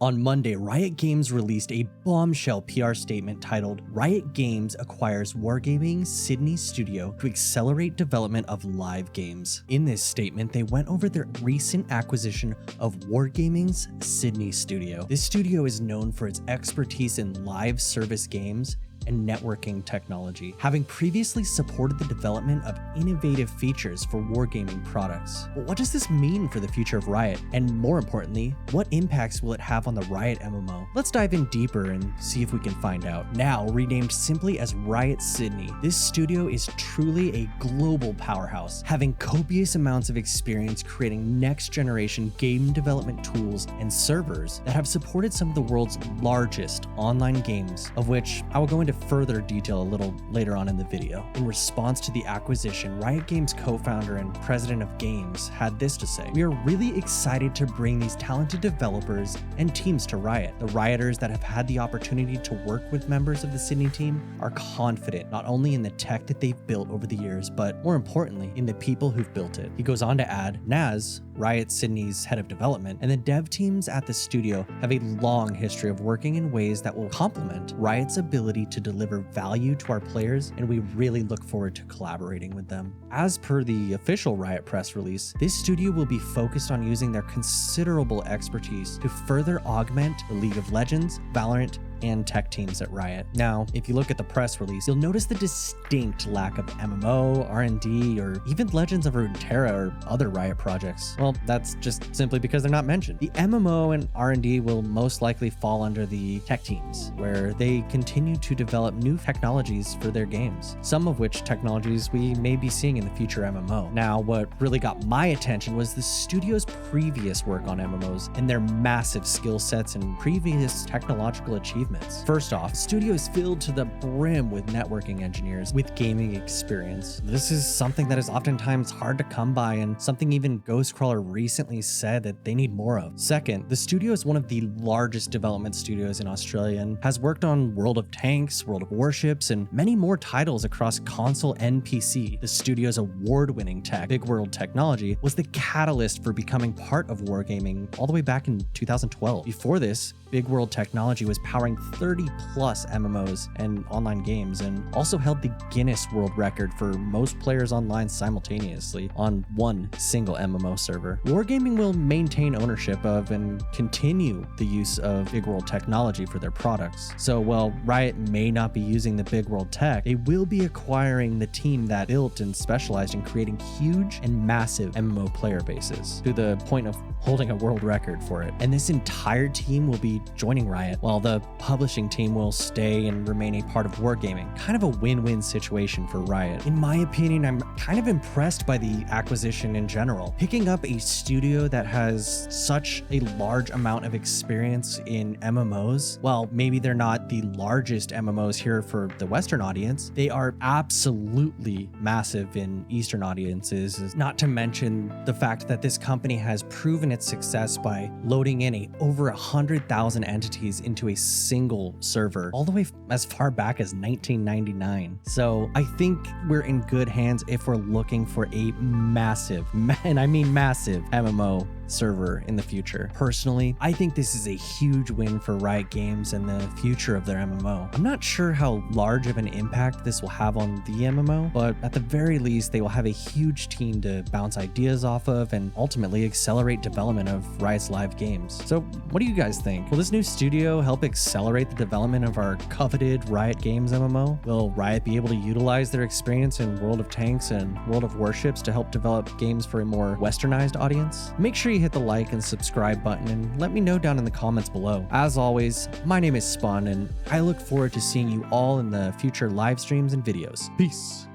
On Monday, Riot Games released a bombshell PR statement titled "Riot Games acquires Wargaming's Sydney studio to accelerate development of live games." In this statement, they went over their recent acquisition of Wargaming's Sydney studio. This studio is known for its expertise in live service games and networking technology, having previously supported the development of innovative features for wargaming products. But what does this mean for the future of Riot? And more importantly, what impacts will it have on the Riot MMO? Let's dive in deeper and see if we can find out. Now renamed simply as Riot Sydney, this studio is truly a global powerhouse, having copious amounts of experience creating next-generation game development tools and servers that have supported some of the world's largest online games, of which I will go into further detail a little later on in the video. In response to the acquisition, Riot Games co-founder and president of games had this to say: "We are really excited to bring these talented developers and teams to Riot. The Rioters that have had the opportunity to work with members of the Sydney team are confident not only in the tech that they've built over the years, but more importantly, in the people who've built it." He goes on to add, Naz, Riot Sydney's head of development, and the dev teams at the studio have a long history of working in ways that will complement Riot's ability to deliver value to our players, and we really look forward to collaborating with them. As per the official Riot press release, this studio will be focused on using their considerable expertise to further augment the League of Legends, Valorant, and tech teams at Riot. Now, if you look at the press release, you'll notice the distinct lack of MMO, R&D, or even Legends of Runeterra or other Riot projects. Well, that's just simply because they're not mentioned. The MMO and R&D will most likely fall under the tech teams, where they continue to develop new technologies for their games, some of which technologies we may be seeing in the future MMO. Now, what really got my attention was the studio's previous work on MMOs and their massive skill sets and previous technological achievements. First off, the studio is filled to the brim with networking engineers with gaming experience. This is something that is oftentimes hard to come by, and something even Ghostcrawler recently said that they need more of. Second, the studio is one of the largest development studios in Australia and has worked on World of Tanks, World of Warships, and many more titles across console and PC. The studio's award-winning tech, Big World Technology, was the catalyst for becoming part of wargaming all the way back in 2012. Before this, Big World Technology was powering 30 plus MMOs and online games, and also held the Guinness World Record for most players online simultaneously on one single MMO server. Wargaming will maintain ownership of and continue the use of Big World Technology for their products. So while Riot may not be using the Big World tech, they will be acquiring the team that built and specialized in creating huge and massive MMO player bases, to the point of holding a world record for it. And this entire team will be joining Riot, while the publishing team will stay and remain a part of wargaming. Kind of a win-win situation for Riot. In my opinion, I'm kind of impressed by the acquisition in general. Picking up a studio that has such a large amount of experience in MMOs, while maybe they're not the largest MMOs here for the Western audience, they are absolutely massive in Eastern audiences, not to mention the fact that this company has proven its success by loading in over 100,000 entities into a single server, all the way as far back as 1999. So I think we're in good hands if we're looking for a massive, and I mean massive, MMO server in the future. Personally, I think this is a huge win for Riot Games and the future of their MMO. I'm not sure how large of an impact this will have on the MMO, but at the very least, they will have a huge team to bounce ideas off of and ultimately accelerate development of Riot's live games. So what do you guys think? Will this new studio help accelerate the development of our coveted Riot Games MMO? Will Riot be able to utilize their experience in World of Tanks and World of Warships to help develop games for a more westernized audience? Make sure you hit the like and subscribe button and let me know down in the comments below. As always, my name is Spun, and I look forward to seeing you all in the future live streams and videos. Peace.